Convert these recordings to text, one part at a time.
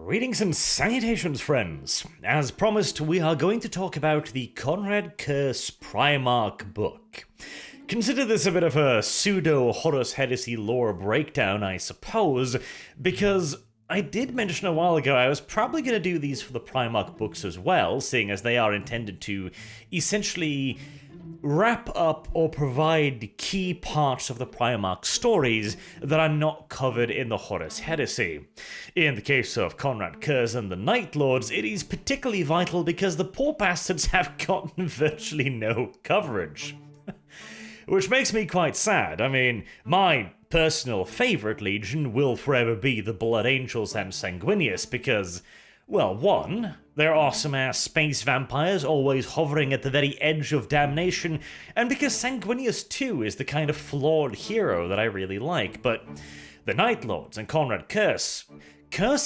Greetings and salutations, friends. As promised, we are going to talk about the Konrad Curze Primarch book. Consider this a bit of a pseudo-Horus Heresy lore breakdown, I suppose, because I did mention a while ago I was probably going to do these for the Primarch books as well, seeing as they are intended to essentially wrap up or provide key parts of the Primarch stories that are not covered in the Horus Heresy. In the case of Konrad Curze and the Night Lords, it is particularly vital because the poor bastards have gotten virtually no coverage. Which makes me quite sad. I mean, my personal favourite legion will forever be the Blood Angels and Sanguinius because, well, one, they're awesome-ass space vampires always hovering at the very edge of damnation, and because Sanguinius too is the kind of flawed hero that I really like, but the Night Lords and Konrad Curze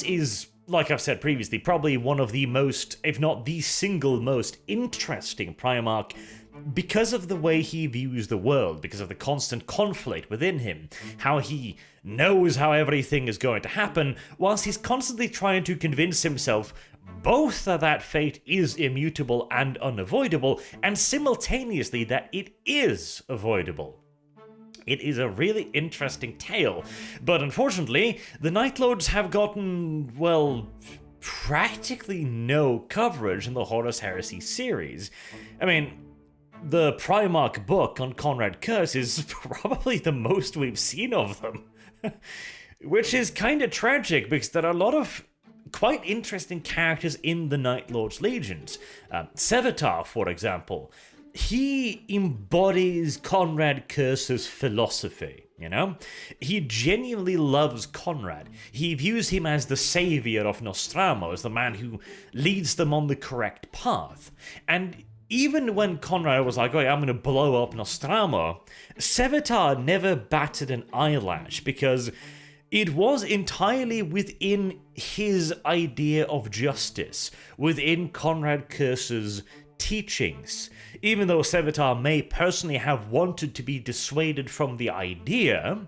is, like I've said previously, probably one of the most, if not the single most interesting Primarch because of the way he views the world, because of the constant conflict within him, how he knows how everything is going to happen, whilst he's constantly trying to convince himself both that fate is immutable and unavoidable, and simultaneously that it is avoidable. It is a really interesting tale, but unfortunately, the Night Lords have gotten, well, practically no coverage in the Horus Heresy series. I mean, the Primarch book on Konrad Curze is probably the most we've seen of them. Which is kind of tragic because there are a lot of quite interesting characters in the Night Lord's legions. Sevatar, for example, he embodies Konrad Curze's philosophy, you know? He genuinely loves Konrad. He views him as the savior of Nostramo, as the man who leads them on the correct path. And even when Konrad was like, "Oh, I'm going to blow up Nostramo," Sevatar never batted an eyelash because it was entirely within his idea of justice, within Konrad Curze's teachings. Even though Sevatar may personally have wanted to be dissuaded from the idea,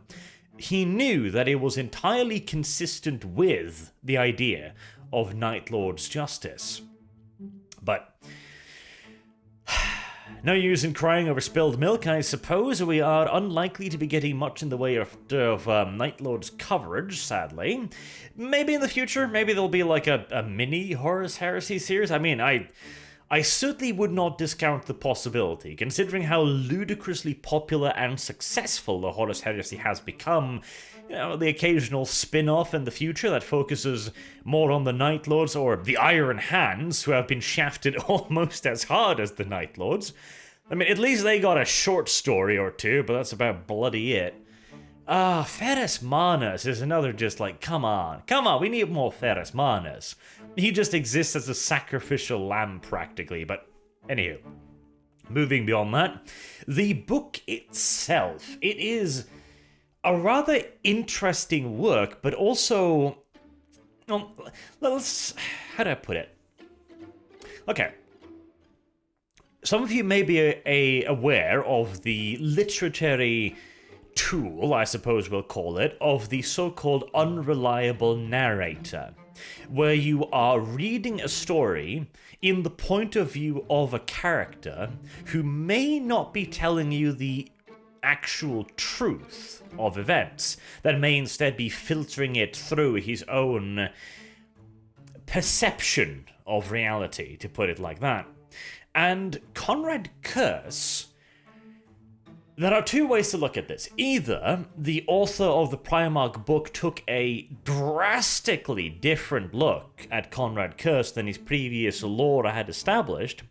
he knew that it was entirely consistent with the idea of Night Lord's justice. But no use in crying over spilled milk, I suppose. We are unlikely to be getting much in the way of Night Lord's coverage, sadly. Maybe in the future, maybe there'll be like a mini Horus Heresy series. I mean, I certainly would not discount the possibility, considering how ludicrously popular and successful the Horus Heresy has become. You know, the occasional spin-off in the future that focuses more on the Night Lords or the Iron Hands, who have been shafted almost as hard as the Night Lords. I mean, at least they got a short story or two, but that's about bloody it. Ferrus Manus is another just like, come on, we need more Ferrus Manus. He just exists as a sacrificial lamb practically, but anywho. Moving beyond that, the book itself, it is a rather interesting work, but also, how do I put it? Okay. Some of you may be aware of the literary tool, I suppose we'll call it, of the so-called unreliable narrator, where you are reading a story in the point of view of a character who may not be telling you the actual truth of events, that may instead be filtering it through his own perception of reality, to put it like that. And Konrad Curze, there are two ways to look at this. Either the author of the Primarch book took a drastically different look at Konrad Curze than his previous lore had established,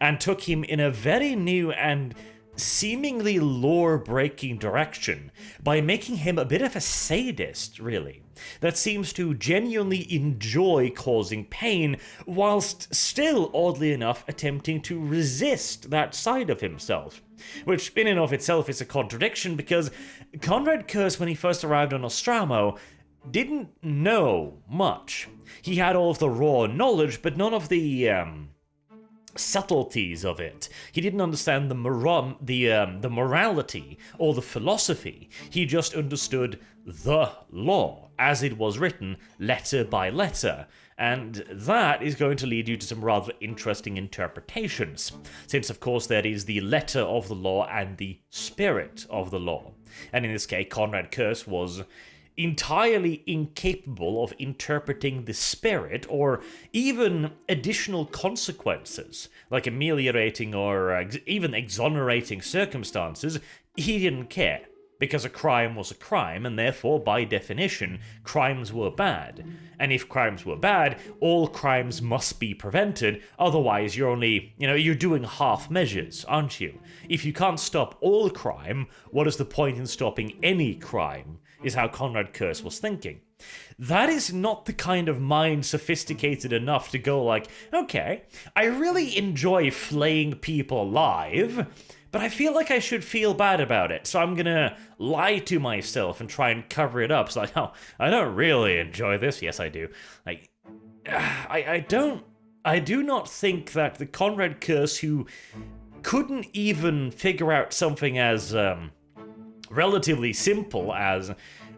and took him in a very new and seemingly lore-breaking direction by making him a bit of a sadist, really, that seems to genuinely enjoy causing pain whilst still, oddly enough, attempting to resist that side of himself. Which, in and of itself, is a contradiction because Konrad Curze, when he first arrived on Nostramo, didn't know much. He had all of the raw knowledge, but none of the subtleties of it. He didn't understand the morality or the philosophy. He just understood the law. as it was written, letter by letter. And that is going to lead you to some rather interesting interpretations, since of course there is the letter of the law and the spirit of the law. And in this case, Konrad Curze was entirely incapable of interpreting the spirit or even additional consequences, like ameliorating or even exonerating circumstances. He didn't care, because a crime was a crime, and therefore, by definition, crimes were bad. And if crimes were bad, all crimes must be prevented, otherwise you're only, you're doing half measures, aren't you? If you can't stop all crime, what is the point in stopping any crime, is how Konrad Curze was thinking. That is not the kind of mind sophisticated enough to go like, okay, I really enjoy flaying people alive, but I feel like I should feel bad about it, so I'm gonna lie to myself and try and cover it up. It's like, oh, I don't really enjoy this. Yes, I do. I do not think that the Konrad Curze, who couldn't even figure out something as relatively simple as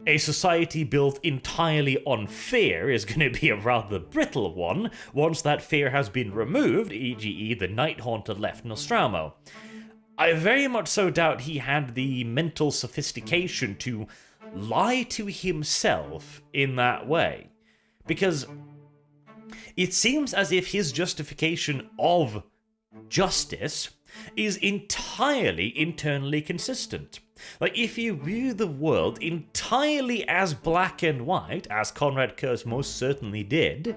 a society built entirely on fear, is going to be a rather brittle one once that fear has been removed, e.g. the Night Haunter left Nostromo. I very much so doubt he had the mental sophistication to lie to himself in that way, because it seems as if his justification of justice is entirely internally consistent. Like, if you view the world entirely as black and white, as Konrad Curze most certainly did,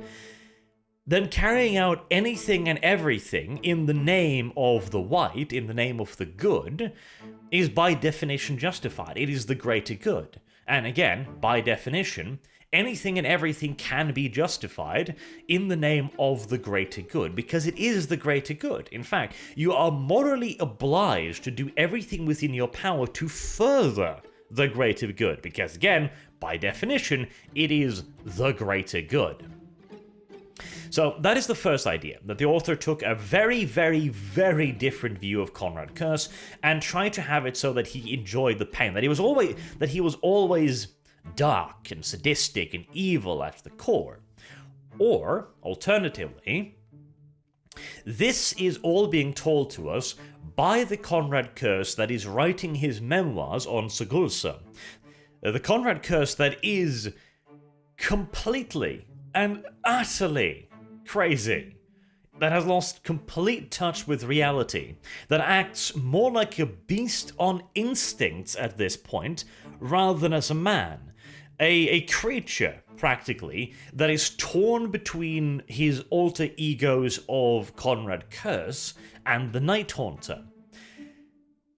then carrying out anything and everything in the name of the white, in the name of the good, is by definition justified. It is the greater good. And again, by definition, anything and everything can be justified in the name of the greater good, because it is the greater good. In fact, you are morally obliged to do everything within your power to further the greater good, because again, by definition, it is the greater good. So that is the first idea, that the author took a very, very, very different view of Konrad Curze and tried to have it so that he enjoyed the pain, that he was always dark and sadistic and evil at the core. Or, alternatively, this is all being told to us by the Konrad Curze that is writing his memoirs on sucede. The Konrad Curze that is completely and utterly crazy, that has lost complete touch with reality, that acts more like a beast on instincts at this point rather than as a man. A creature, practically, that is torn between his alter egos of Konrad Curze and the Night Haunter.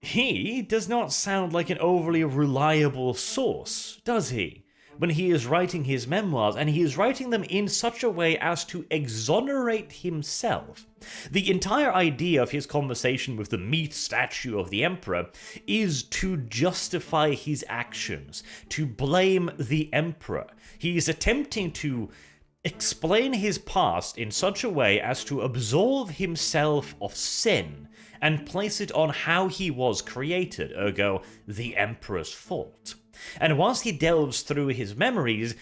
He does not sound like an overly reliable source, does he? When he is writing his memoirs, and he is writing them in such a way as to exonerate himself. The entire idea of his conversation with the meat statue of the emperor is to justify his actions, to blame the emperor. He is attempting to explain his past in such a way as to absolve himself of sin and place it on how he was created, ergo, the emperor's fault. And whilst he delves through his memories,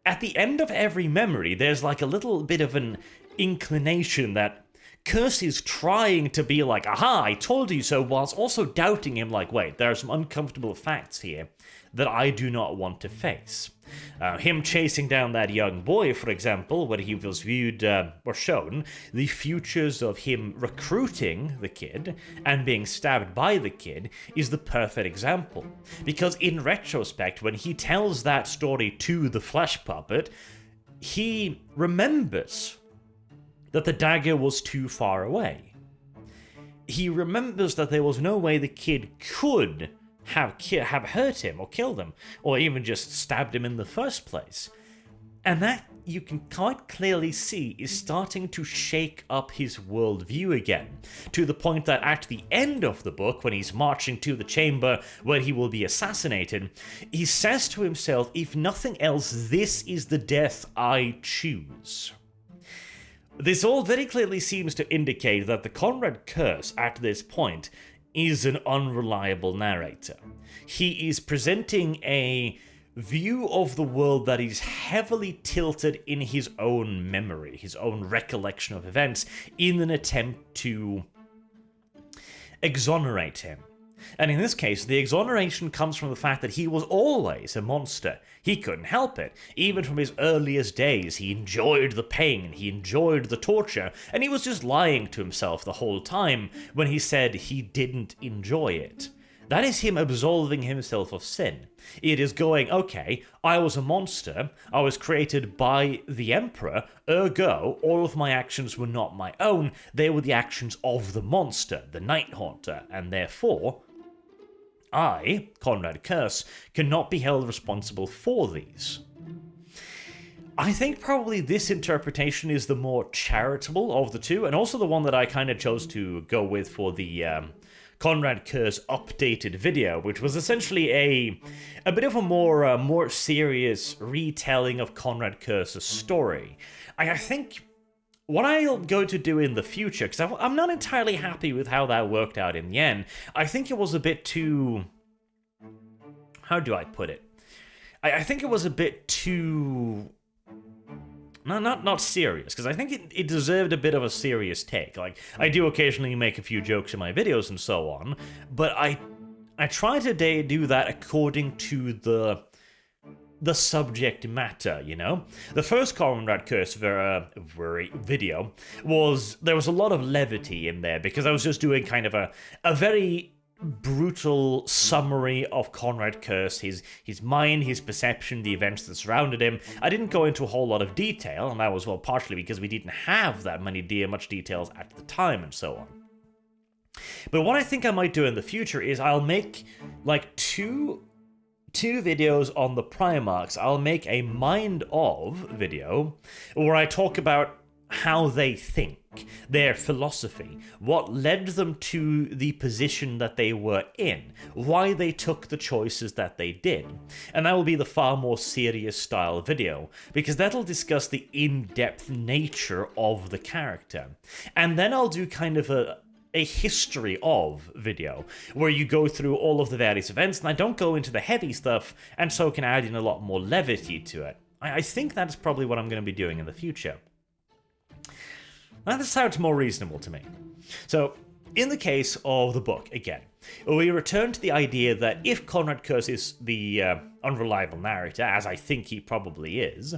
at the end of every memory, there's like a little bit of an inclination that Curze is trying to be like, aha, I told you so, whilst also doubting him like, wait, there are some uncomfortable facts here that I do not want to face. Him chasing down that young boy, for example, when he was viewed or shown the futures of him recruiting the kid and being stabbed by the kid, is the perfect example. Because in retrospect, when he tells that story to the flesh puppet, he remembers that the dagger was too far away. He remembers that there was no way the kid could have hurt him or killed him, or even just stabbed him in the first place. And that, you can quite clearly see, is starting to shake up his worldview again, to the point that at the end of the book, when he's marching to the chamber where he will be assassinated, he says to himself, if nothing else, this is the death I choose. This all very clearly seems to indicate that the Konrad Curze, at this point, is an unreliable narrator. He is presenting a view of the world that is heavily tilted in his own memory, his own recollection of events, in an attempt to exonerate him. And in this case, the exoneration comes from the fact that he was always a monster. He couldn't help it. Even from his earliest days, he enjoyed the pain, he enjoyed the torture, and he was just lying to himself the whole time when he said he didn't enjoy it. That is him absolving himself of sin. It is going, okay, I was a monster, I was created by the Emperor, ergo, all of my actions were not my own, they were the actions of the monster, the Night Haunter, and therefore, I, Konrad Curze, cannot be held responsible for these. I think probably this interpretation is the more charitable of the two, and also the one that I kind of chose to go with for the Konrad Curze updated video, which was essentially a bit of a more serious retelling of Konrad Curze's story. I think what I'll go to do in the future, because I'm not entirely happy with how that worked out in the end, I think it was a bit too... How do I put it? I think it was a bit too... Not serious, because I think it deserved a bit of a serious take. Like, I do occasionally make a few jokes in my videos and so on, but I try to do that according to the subject matter, you know? The first Konrad Curze video there was a lot of levity in there, because I was just doing kind of a very brutal summary of Konrad Curze, his mind, his perception, the events that surrounded him. I didn't go into a whole lot of detail, and that was, well, partially because we didn't have that much details at the time and so on. But what I think I might do in the future is I'll make like two videos on the Primarchs. I'll make a mind of video where I talk about how they think, their philosophy, what led them to the position that they were in, why they took the choices that they did. And that will be the far more serious style video, because that'll discuss the in-depth nature of the character. And then I'll do kind of a history of video, where you go through all of the various events, and I don't go into the heavy stuff, and so can add in a lot more levity to it. I think that's probably what I'm going to be doing in the future. That sounds more reasonable to me. So, in the case of the book, again, we return to the idea that if Konrad Curze is the unreliable narrator, as I think he probably is,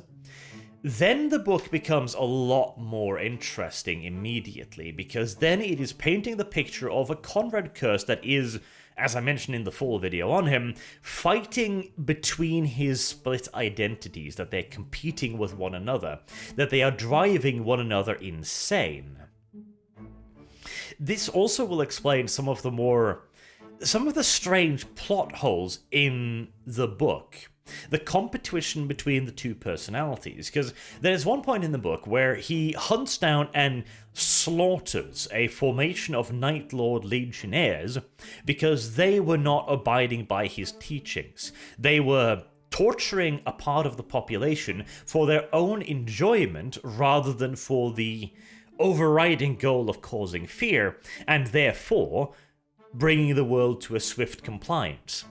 then the book becomes a lot more interesting immediately, because then it is painting the picture of a Konrad Curze that is, as I mentioned in the full video on him, fighting between his split identities, that they're competing with one another, that they are driving one another insane. This also will explain some of the strange plot holes in the book. The competition between the two personalities, because there's one point in the book where he hunts down and slaughters a formation of Night Lord legionnaires because they were not abiding by his teachings. They were torturing a part of the population for their own enjoyment rather than for the overriding goal of causing fear, and therefore bringing the world to a swift compliance.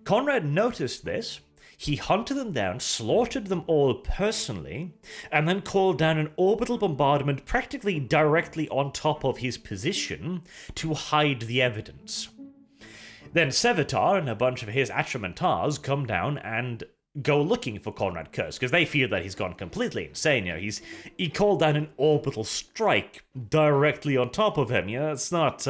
Konrad noticed this. He hunted them down, slaughtered them all personally, and then called down an orbital bombardment practically directly on top of his position to hide the evidence. Then Sevatar and a bunch of his Atramentars come down and go looking for Konrad Curze, because they fear that he's gone completely insane. You know, he called down an orbital strike directly on top of him. You know, that's not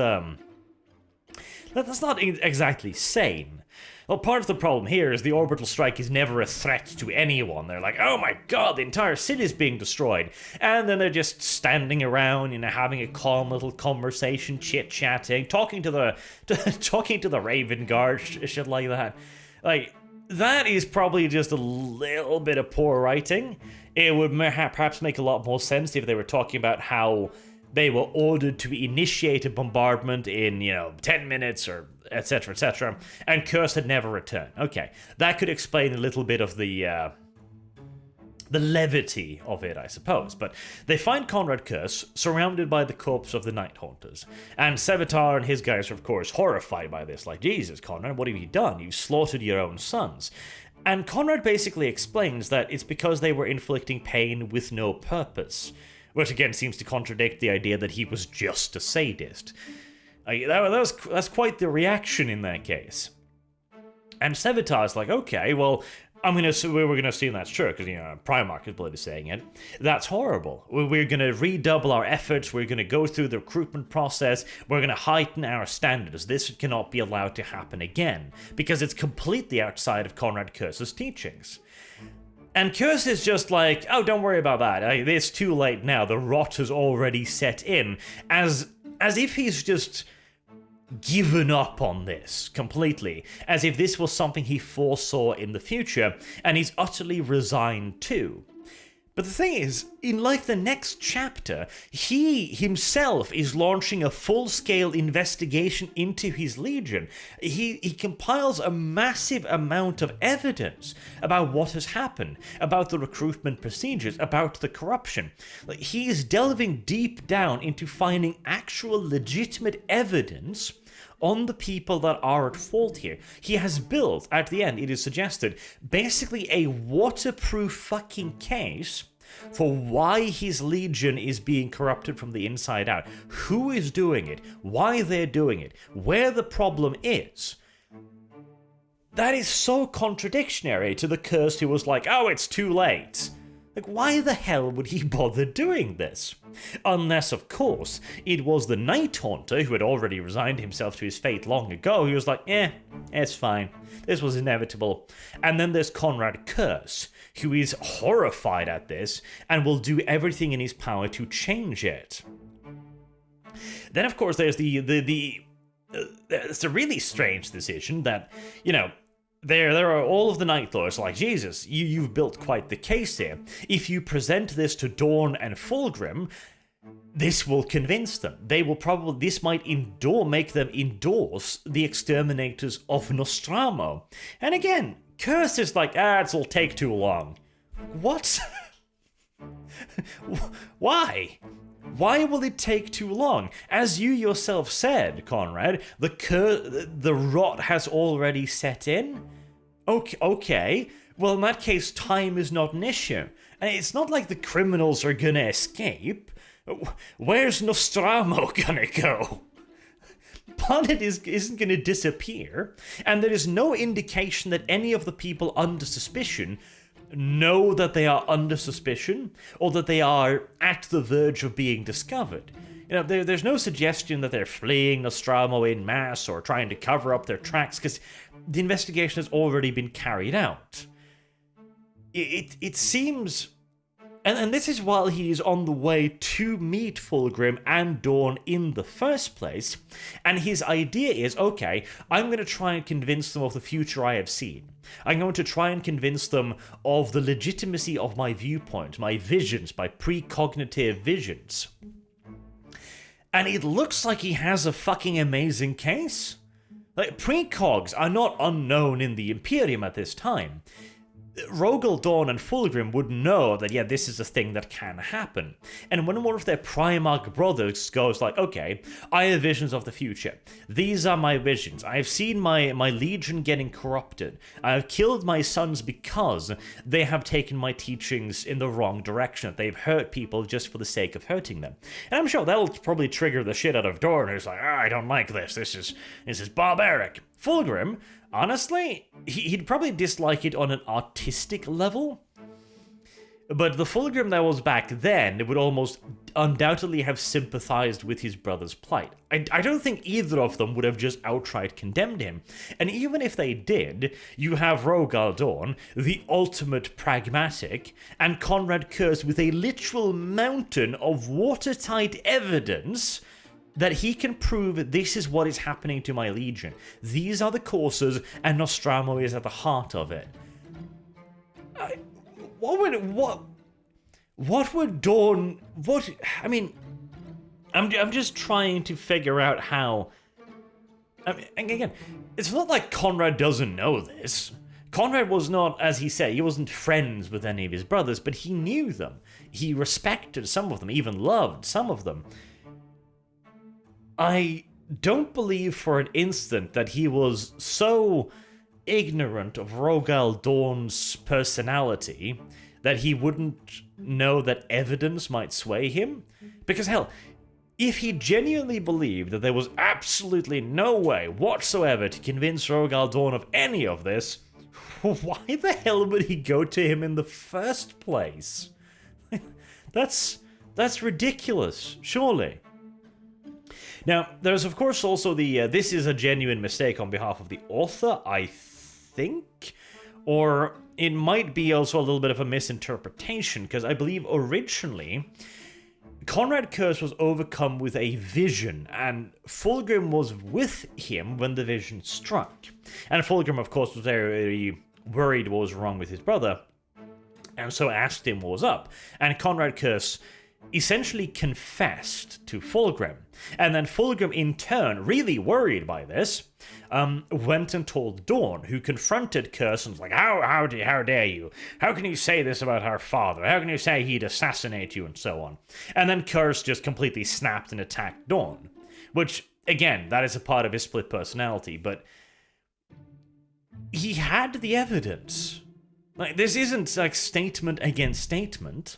exactly sane. Well, part of the problem here is the orbital strike is never a threat to anyone. They're like, oh my god, the entire city is being destroyed. And then they're just standing around, you know, having a calm little conversation, chit-chatting, talking to the Raven Guard, shit like that. Like, that is probably just a little bit of poor writing. It would perhaps make a lot more sense if they were talking about how they were ordered to initiate a bombardment in, 10 minutes or etc., and Curze had never returned. Okay, that could explain a little bit of the levity of it, I suppose. But they find Konrad Curze surrounded by the corpse of the Night Haunters, and Sevatar and his guys are, of course, horrified by this. Like, Jesus, Konrad, what have you done? You've slaughtered your own sons. And Konrad basically explains that it's because they were inflicting pain with no purpose, which again seems to contradict the idea that he was just a sadist. That's quite the reaction in that case. And Sevatar's like, okay, well, we're gonna assume that's true, because, Primarch is bloody saying it. That's horrible. We're gonna redouble our efforts, we're gonna go through the recruitment process, we're gonna heighten our standards. This cannot be allowed to happen again, because it's completely outside of Konrad Curze's teachings. And Curze is just like, oh, don't worry about that. It's too late now. The rot has already set in. As if he's just given up on this completely, as if this was something he foresaw in the future, and he's utterly resigned too. But the thing is, in the next chapter, he himself is launching a full-scale investigation into his legion. He compiles a massive amount of evidence about what has happened, about the recruitment procedures, about the corruption. He is delving deep down into finding actual legitimate evidence on the people that are at fault here. He has built, at the end, it is suggested, basically a waterproof fucking case for why his legion is being corrupted from the inside out. Who is doing it? Why they're doing it? Where the problem is. That is so contradictory to the Curze who was like, oh, it's too late. Why the hell would he bother doing this? Unless, of course, it was the Night Haunter who had already resigned himself to his fate long ago, who was like, it's fine. This was inevitable. And then there's Konrad Curze, who is horrified at this and will do everything in his power to change it. Then, of course, there's it's a really strange decision that, there are all of the Night Lords like, Jesus, you've built quite the case here. If you present this to Dawn and Fulgrim, this will convince them. This might make them endorse the exterminators of Nostramo. And again, Curze is like, it'll take too long. What? Why? Why will it take too long? As you yourself said, Konrad, the rot has already set in? Okay. Well, in that case, time is not an issue. And it's not like the criminals are gonna escape. Where's Nostramo gonna go? Planet isn't gonna disappear, and there is no indication that any of the people under suspicion know that they are under suspicion, or that they are at the verge of being discovered. There's no suggestion that they're fleeing Nostramo en masse or trying to cover up their tracks, because the investigation has already been carried out. It seems... And this is while he is on the way to meet Fulgrim and Dawn in the first place, and his idea is, okay, I'm going to try and convince them of the future I have seen. I'm going to try and convince them of the legitimacy of my viewpoint, my visions, my precognitive visions. And it looks like he has a fucking amazing case. Precogs are not unknown in the Imperium at this time. Rogel, Dawn, and Fulgrim would know that, this is a thing that can happen. And when one of their Primarch brothers goes like, okay, I have visions of the future. These are my visions. I have seen my legion getting corrupted. I have killed my sons because they have taken my teachings in the wrong direction. They've hurt people just for the sake of hurting them. And I'm sure that'll probably trigger the shit out of Dawn, who's like, I don't like this. This is barbaric. Fulgrim, honestly, he'd probably dislike it on an artistic level. But the Fulgrim that was back then would almost undoubtedly have sympathized with his brother's plight. I don't think either of them would have just outright condemned him. And even if they did, you have Rogal Dorn, the ultimate pragmatic, and Konrad Curze with a literal mountain of watertight evidence that he can prove this is what is happening to my legion. These are the causes, and Nostramo is at the heart of it. What would Dawn... I'm just trying to figure out how... again, it's not like Konrad doesn't know this. Konrad was not, as he said, he wasn't friends with any of his brothers, but he knew them. He respected some of them, even loved some of them. I don't believe for an instant that he was so ignorant of Rogal Dorn's personality that he wouldn't know that evidence might sway him? Because hell, if he genuinely believed that there was absolutely no way whatsoever to convince Rogal Dorn of any of this, why the hell would he go to him in the first place? That's ridiculous, surely. Now, there's of course also the, this is a genuine mistake on behalf of the author, I think, or it might be also a little bit of a misinterpretation, because I believe originally Konrad Curze was overcome with a vision, and Fulgrim was with him when the vision struck. And Fulgrim, of course, was very worried what was wrong with his brother, and so asked him what was up. And Konrad Curze essentially confessed to Fulgrim. And then Fulgrim, in turn, really worried by this, went and told Dorn, who confronted Curze and was like, how dare you? How can you say this about our father? How can you say he'd assassinate you? And so on. And then Curze just completely snapped and attacked Dorn. Which, again, that is a part of his split personality, but he had the evidence. Like, this isn't like statement against statement.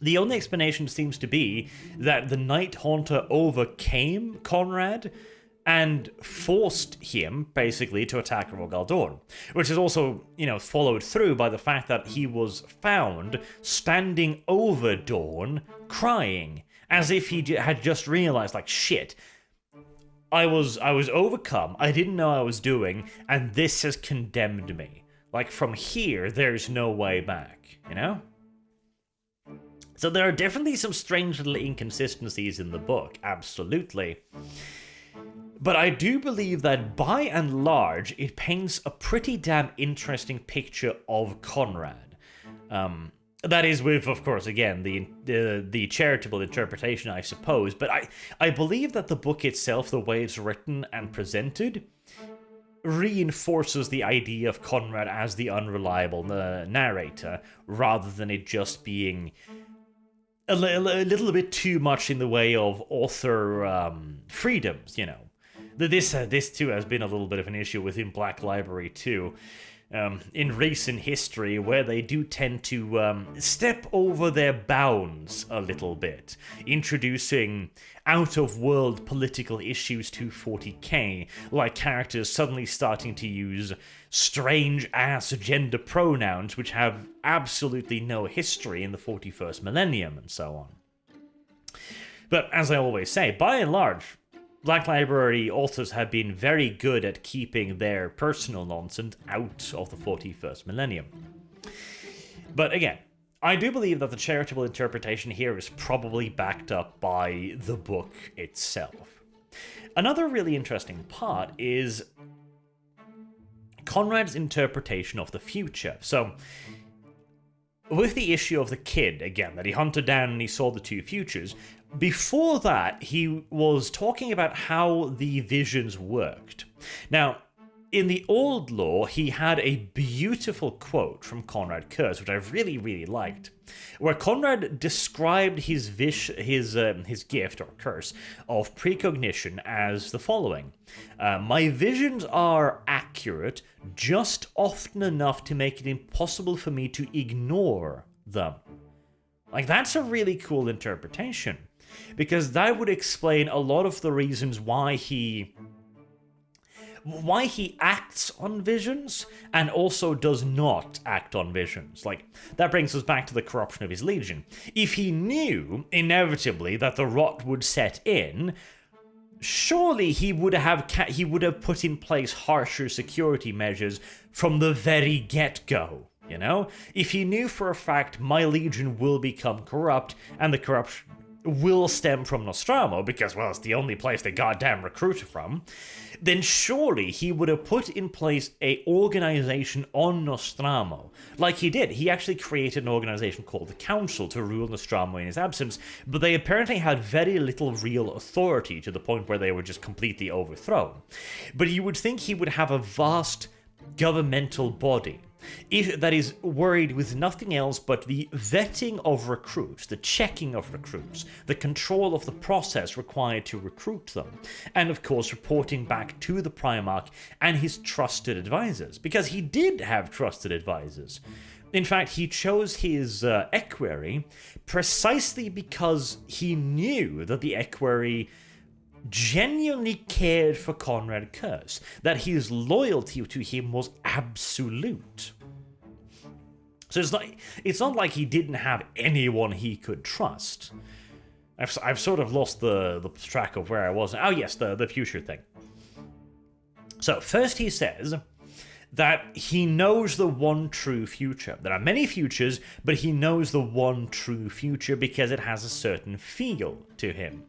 The only explanation seems to be that the Night Haunter overcame Konrad and forced him, basically, to attack Rogal Dorn. Which is also, followed through by the fact that he was found standing over Dorn, crying, as if he had just realized, like, shit, I was overcome, I didn't know I was doing, and this has condemned me. Like, from here, there's no way back, So there are definitely some strange little inconsistencies in the book, absolutely. But I do believe that by and large, it paints a pretty damn interesting picture of Konrad. That is with, of course, again, the charitable interpretation, I suppose, but I believe that the book itself, the way it's written and presented, reinforces the idea of Konrad as the unreliable narrator, rather than it just being a little bit too much in the way of author freedoms, This too has been a little bit of an issue within Black Library too, in recent history, where they do tend to step over their bounds a little bit, introducing out-of-world political issues to 40k, like characters suddenly starting to use strange-ass gender pronouns which have absolutely no history in the 41st millennium, and so on. But as I always say, by and large, Black Library authors have been very good at keeping their personal nonsense out of the 41st millennium. But again, I do believe that the charitable interpretation here is probably backed up by the book itself. Another really interesting part is Konrad's interpretation of the future. So, with the issue of the kid, again, that he hunted down and he saw the two futures, before that, he was talking about how the visions worked. Now, in the old lore, he had a beautiful quote from Konrad Curze, which I really, really liked, where Konrad described his gift, or curse, of precognition as the following. My visions are accurate, just often enough to make it impossible for me to ignore them. Like, that's a really cool interpretation, because that would explain a lot of the reasons why he acts on visions and also does not act on visions. Like, that brings us back to the corruption of his legion. If he knew, inevitably, that the rot would set in, surely he would have put in place harsher security measures from the very get-go, If he knew for a fact my legion will become corrupt, and the corruption will stem from Nostromo, because, well, it's the only place they goddamn recruit from, then surely he would have put in place a organization on Nostromo. Like he did. He actually created an organization called the Council to rule Nostromo in his absence, but they apparently had very little real authority, to the point where they were just completely overthrown. But you would think he would have a vast governmental body that is worried with nothing else but the vetting of recruits, the checking of recruits, the control of the process required to recruit them, and of course reporting back to the Primarch and his trusted advisors, because he did have trusted advisors. In fact, he chose his equerry precisely because he knew that the equerry genuinely cared for Konrad Curze, that his loyalty to him was absolute. So it's not like he didn't have anyone he could trust. I've sort of lost the track of where I was. Oh yes, the future thing. So first he says that he knows the one true future. There are many futures, but he knows the one true future because it has a certain feel to him,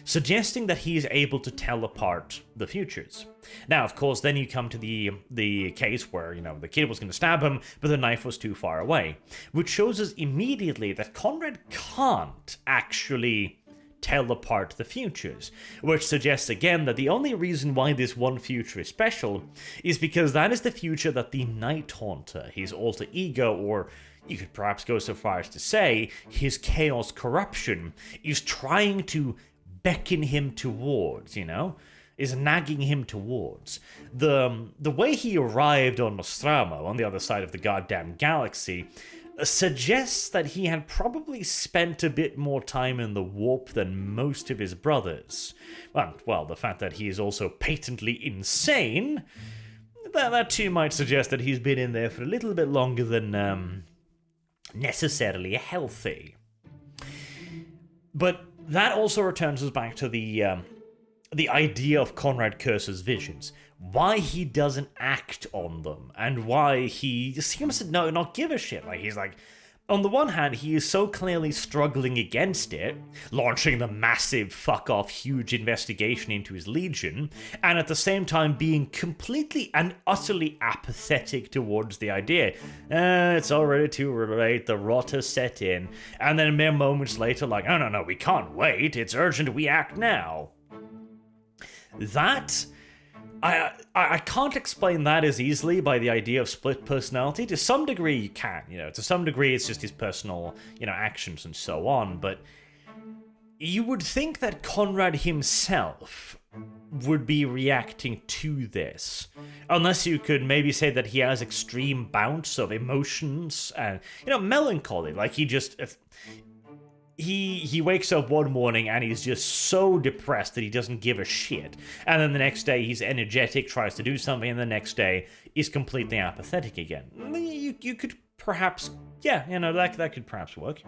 suggesting that he is able to tell apart the futures. Now, of course, then you come to the case where, the kid was going to stab him, but the knife was too far away, which shows us immediately that Konrad can't actually tell apart the futures, which suggests again that the only reason why this one future is special is because that is the future that the Night Haunter, his alter ego, or you could perhaps go so far as to say his chaos corruption, is trying to beckon him towards, is nagging him towards. The way he arrived on Nostromo, on the other side of the goddamn galaxy, suggests that he had probably spent a bit more time in the warp than most of his brothers. Well, the fact that he is also patently insane, that too might suggest that he's been in there for a little bit longer than necessarily healthy. But that also returns us back to the idea of Konrad Curze's visions, why he doesn't act on them, and why he seems to not give a shit. He's like, on the one hand, he is so clearly struggling against it, launching the massive fuck-off huge investigation into his legion, and at the same time being completely and utterly apathetic towards the idea. It's already too late, the rot has set in. And then mere moments later, like, oh no, we can't wait, it's urgent, we act now. That, I can't explain that as easily by the idea of split personality. To some degree you can, to some degree it's just his personal, actions and so on, but you would think that Konrad himself would be reacting to this, unless you could maybe say that he has extreme bouts of emotions and, melancholy, like he just... He wakes up one morning and he's just so depressed that he doesn't give a shit. And then the next day he's energetic, tries to do something, and the next day is completely apathetic again. You could perhaps, that could perhaps work.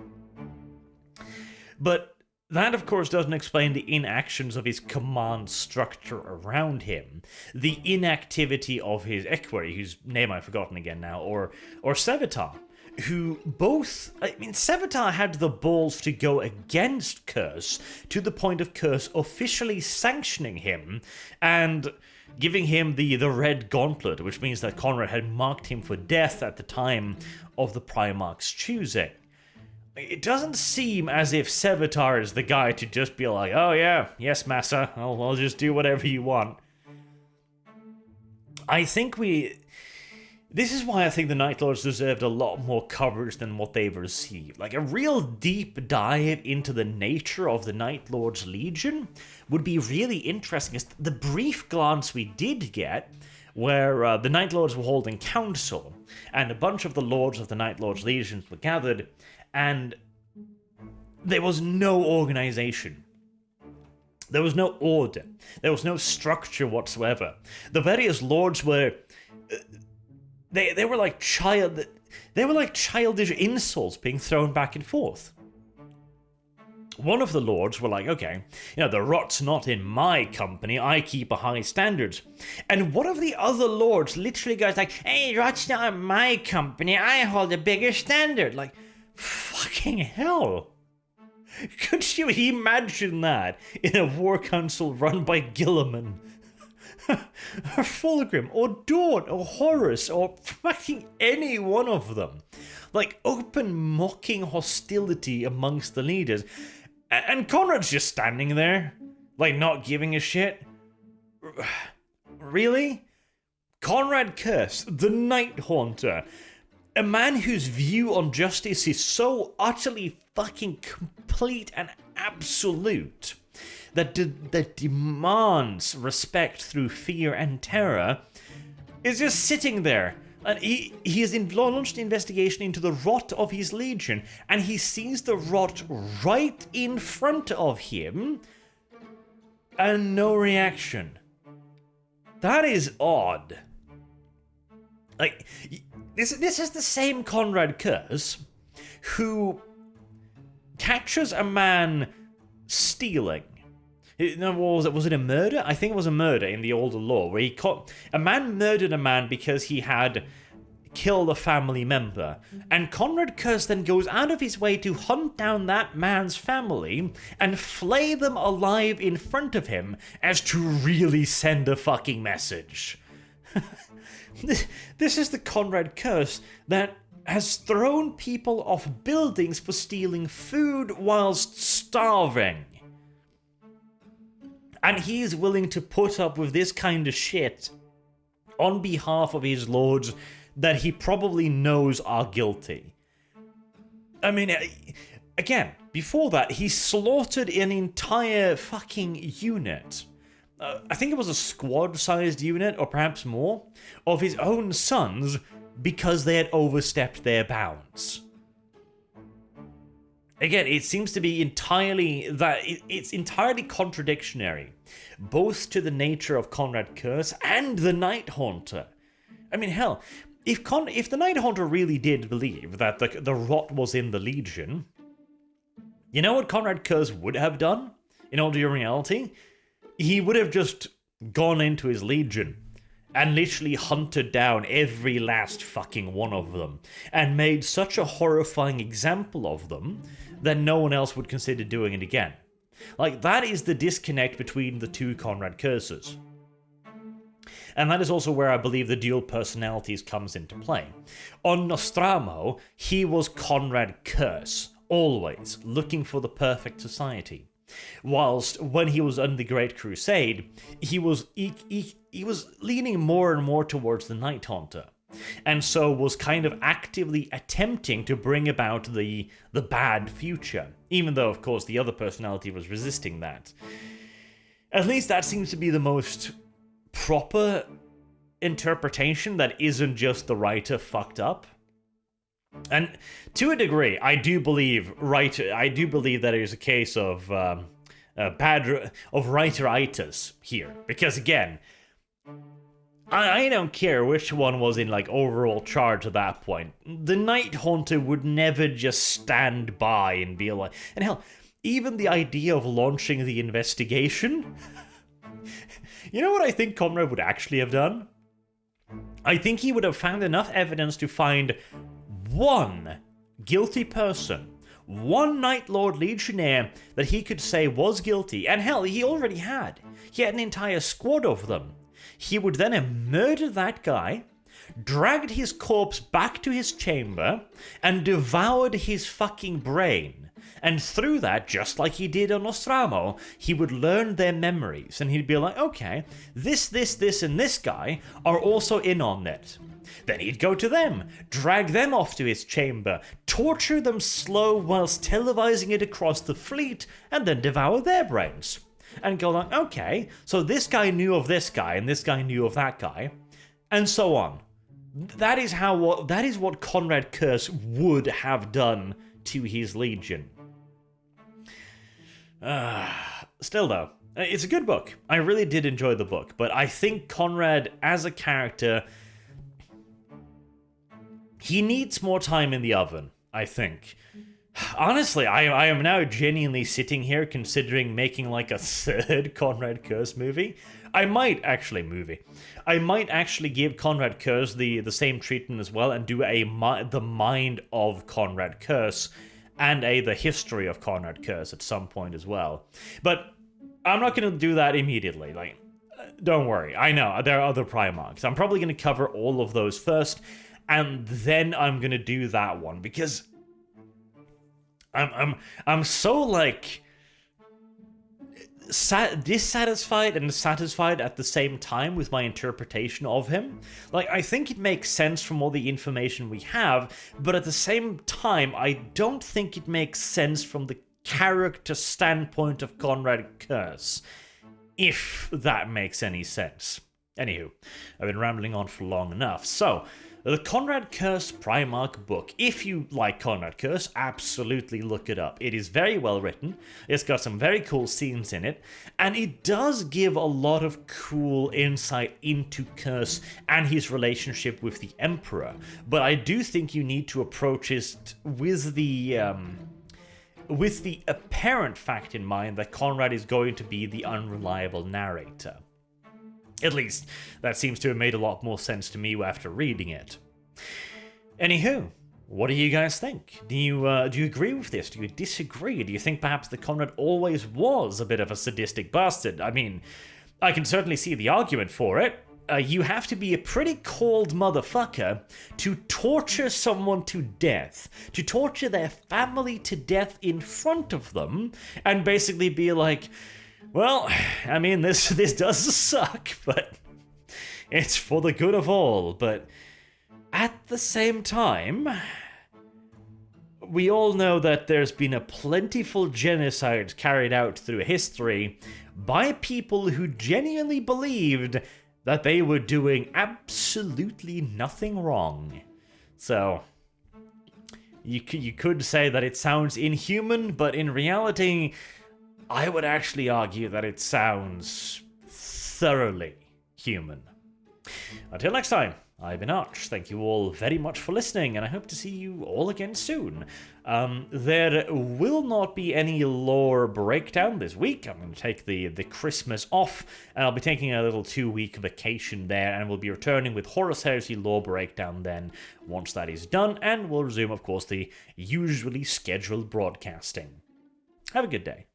But that, of course, doesn't explain the inactions of his command structure around him, the inactivity of his equerry, whose name I've forgotten again now, or Sevatar, who both... Sevatar had the balls to go against Curze to the point of Curze officially sanctioning him and giving him the red gauntlet, which means that Konrad had marked him for death at the time of the Primarch's choosing. It doesn't seem as if Sevatar is the guy to just be like, oh yeah, yes, massa, I'll just do whatever you want. This is why I think the Night Lords deserved a lot more coverage than what they've received. Like, a real deep dive into the nature of the Night Lords Legion would be really interesting. The brief glance we did get, where the Night Lords were holding council, and a bunch of the Lords of the Night Lords Legions were gathered, and there was no organization. There was no order. There was no structure whatsoever. The various lords were... They were like childish insults being thrown back and forth. One of the lords were like, okay, the rot's not in my company, I keep a high standard. And one of the other lords literally goes like, hey, rot's not in my company, I hold a bigger standard. Like, fucking hell. Could you imagine that in a war council run by Gilliman? Or Fulgrim, or Dawn, or Horus, or fucking any one of them. Like, open mocking hostility amongst the leaders. And Konrad's just standing there, like, not giving a shit. Really? Konrad Curze, the Night Haunter, a man whose view on justice is so utterly fucking complete and absolute that demands respect through fear and terror, is just sitting there. And he has launched an investigation into the rot of his legion, and he sees the rot right in front of him, and no reaction. That is odd. Like, this is the same Konrad Curze who catches a man stealing. Was it a murder? I think it was a murder in the older law, where a man murdered a man because he had killed a family member. And Konrad Curze then goes out of his way to hunt down that man's family and flay them alive in front of him as to really send a fucking message. This is the Konrad Curze that has thrown people off buildings for stealing food whilst starving. And he is willing to put up with this kind of shit on behalf of his lords that he probably knows are guilty. I mean, again, before that, he slaughtered an entire fucking unit. I think it was a squad-sized unit, or perhaps more, of his own sons because they had overstepped their bounds. Again, it seems to be it's entirely contradictory, both to the nature of Konrad Curze and the Night Haunter. I mean, hell, if the Night Haunter really did believe that the rot was in the Legion, you know what Konrad Curze would have done in all due reality? He would have just gone into his Legion and literally hunted down every last fucking one of them and made such a horrifying example of them that no one else would consider doing it again. Like, that is the disconnect between the two Konrad Curzes. And that is also where I believe the dual personalities comes into play. On Nostramo, he was Konrad Curze, always looking for the perfect society. Whilst when he was under the Great Crusade, he was leaning more and more towards the Night Haunter, and so was kind of actively attempting to bring about the bad future, even though, of course, the other personality was resisting that. At least that seems to be the most proper interpretation that isn't just the writer fucked up. And to a degree, I do believe that it is a case of writeritis here, because again, I don't care which one was in like overall charge at that point. The Night Haunter would never just stand by and be like, and hell, even the idea of launching the investigation. You know what I think Konrad would actually have done? I think he would have found enough evidence to find one guilty person, one Night Lord Legionnaire that he could say was guilty, and hell, he already had. He had an entire squad of them. He would then have murdered that guy, dragged his corpse back to his chamber, and devoured his fucking brain. And through that, just like he did on Nostramo, he would learn their memories, and he'd be like, okay, this, and this guy are also in on it. Then he'd go to them, drag them off to his chamber, torture them slow whilst televising it across the fleet, and then devour their brains. And go like, okay, so this guy knew of this guy, and this guy knew of that guy, and so on. That is what Konrad Curze would have done to his legion. Still though, it's a good book. I really did enjoy the book, but I think Konrad as a character, he needs more time in the oven, I think. Honestly, I am now genuinely sitting here considering making like a third Konrad Curze movie. I might actually give Konrad Curze the same treatment as well and do the mind of Konrad Curze and the history of Konrad Curze at some point as well. But I'm not going to do that immediately. Like, don't worry. I know there are other Primarchs. I'm probably going to cover all of those first, and then I'm going to do that one because I'm so like dissatisfied and satisfied at the same time with my interpretation of him. Like, I think it makes sense from all the information we have, but at the same time, I don't think it makes sense from the character standpoint of Konrad Curze, if that makes any sense. Anywho, I've been rambling on for long enough. So, the Konrad Curze Primarch book. If you like Konrad Curze, absolutely look it up. It is very well written, it's got some very cool scenes in it, and it does give a lot of cool insight into Curze and his relationship with the Emperor. But I do think you need to approach it with the apparent fact in mind that Konrad is going to be the unreliable narrator. At least, that seems to have made a lot more sense to me after reading it. Anywho, what do you guys think? Do you agree with this? Do you disagree? Do you think perhaps that Konrad always was a bit of a sadistic bastard? I mean, I can certainly see the argument for it. You have to be a pretty cold motherfucker to torture someone to death, to torture their family to death in front of them, and basically be like, well, I mean, this does suck, but it's for the good of all. But at the same time, we all know that there's been a plentiful genocide carried out through history by people who genuinely believed that they were doing absolutely nothing wrong. So, you could say that it sounds inhuman, but in reality, I would actually argue that it sounds thoroughly human. Until next time, I've been Arch. Thank you all very much for listening, and I hope to see you all again soon. There will not be any lore breakdown this week. I'm going to take the Christmas off, and I'll be taking a little 2-week vacation there, and we'll be returning with Horus Heresy lore breakdown then, once that is done, and we'll resume, of course, the usually scheduled broadcasting. Have a good day.